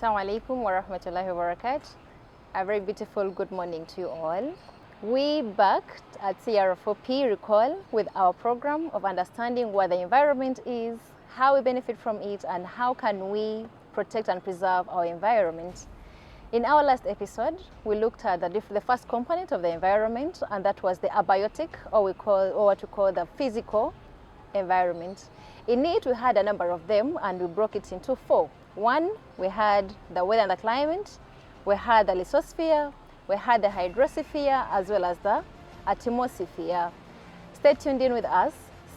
Assalamu alaikum wa rahmatullahi wa barakatuh. A very beautiful good morning to you all. We back at CR4PRECALLS with our program of understanding what the environment is, how we benefit from it, and how can we protect and preserve our environment. In our last episode, we looked at the first component of the environment, and that was the abiotic, or what we call the physical environment. In it, we had a number of them, and we broke it into four. One, we had the weather and the climate, we had the lithosphere, we had the hydrosphere, as well as the atmosphere. Stay tuned in with us,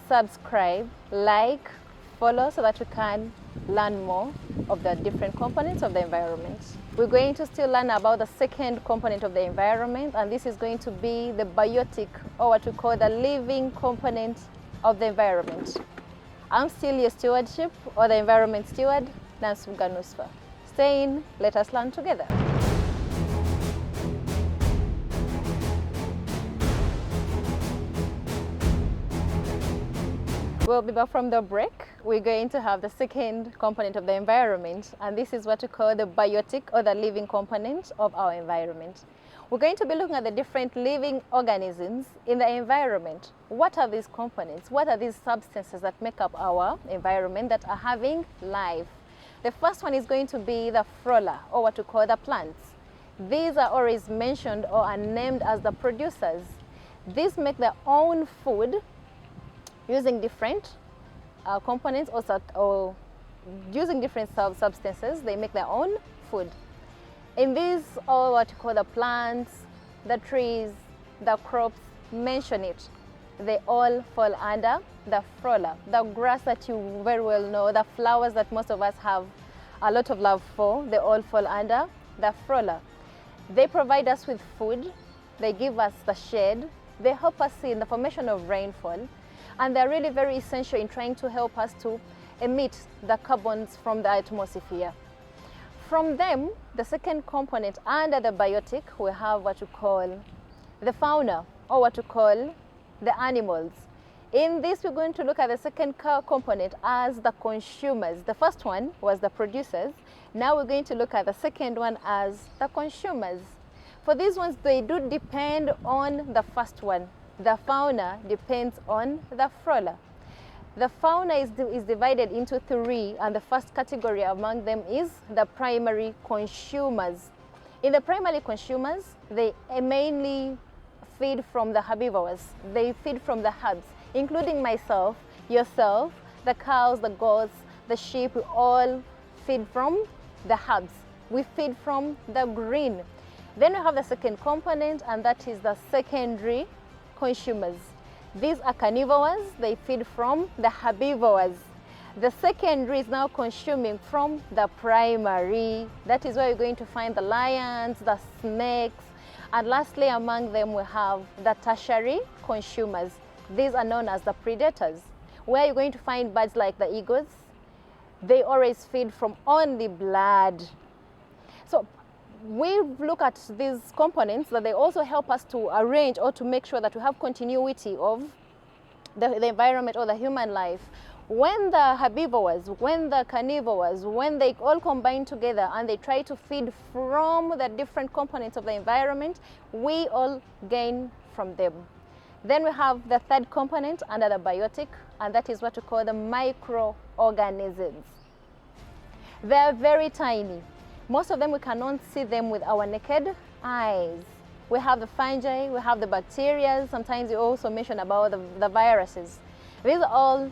subscribe, like, follow, so that we can learn more of the different components of the environment. We're going to still learn about the second component of the environment, and this is going to be the biotic, or what we call the living component of the environment. I'm still your stewardship, or the environment steward, Nansumga Nusfa. Stay in, let us learn together. We'll be back from the break. We're going to have the second component of the environment, and this is what we call the biotic, or the living component of our environment. We're going to be looking at the different living organisms in the environment. What are these components? What are these substances that make up our environment that are having life? The first one is going to be the flora, or what we call the plants. These are always mentioned or are named as the producers. These make their own food using different components or using different substances. They make their own food. In these, all what you call the plants, the trees, the crops, mention it. They all fall under the flora. The grass that you very well know, the flowers that most of us have a lot of love for, they all fall under the flora. They provide us with food, they give us the shade, they help us in the formation of rainfall, and they're really very essential in trying to help us to emit the carbons from the atmosphere. From them, the second component under the biotic, we have what we call the fauna, or what we call the animals. In this, we're going to look at the second component as the consumers. The first one was the producers. Now we're going to look at the second one as the consumers. For these ones, they do depend on the first one. The fauna depends on the flora. The fauna is divided into three, and the first category among them is the primary consumers. In the primary consumers, they mainly feed from the herbivores. They feed from the herbs, including myself, yourself, the cows, the goats, the sheep. We all feed from the herbs. We feed from the green. Then we have the second component, and that is the secondary consumers. These are carnivores. They feed from the herbivores. The secondary is now consuming from the primary. That is where you're going to find the lions, the snakes, and lastly among them we have the tertiary consumers. These are known as the predators, where you're going to find birds like the eagles. They always feed from only blood. So we look at these components that they also help us to arrange or to make sure that we have continuity of the environment or the human life. When the herbivores, when the carnivores, when they all combine together and they try to feed from the different components of the environment, we all gain from them. Then we have the third component under the biotic, and that is what we call the microorganisms. They are very tiny. Most of them we cannot see them with our naked eyes. We have the fungi, we have the bacteria, sometimes you also mention about the viruses. These are all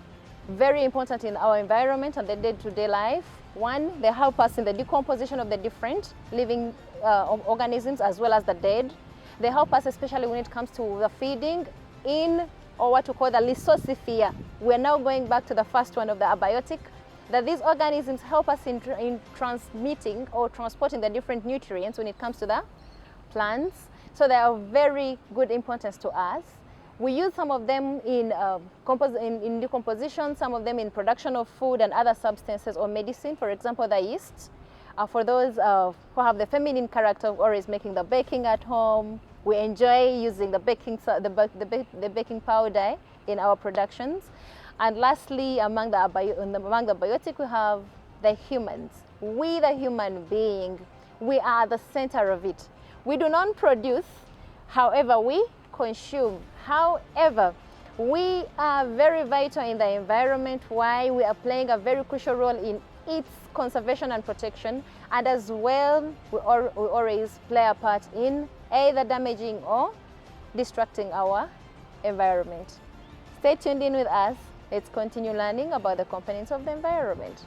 very important in our environment and the day-to-day life. One, they help us in the decomposition of the different living organisms as well as the dead. They help us especially when it comes to the feeding in, or what we call the lithosphere. We're now going back to the first one of the abiotic, that these organisms help us in transmitting or transporting the different nutrients when it comes to the plants. So they are very good importance to us. We use some of them in decomposition, some of them in production of food and other substances or medicine. For example, the yeast. For those who have the feminine character of always making the baking at home, we enjoy using the baking powder in our productions. And lastly, among the biotic, we have the humans. we the human being, we are the center of it. We do not produce, however we consume. However, we are very vital in the environment. Why? We are playing a very crucial role in its conservation and protection, and as well we always play a part in either damaging or destructing our environment. Stay tuned in with us. Let's continue learning about the components of the environment.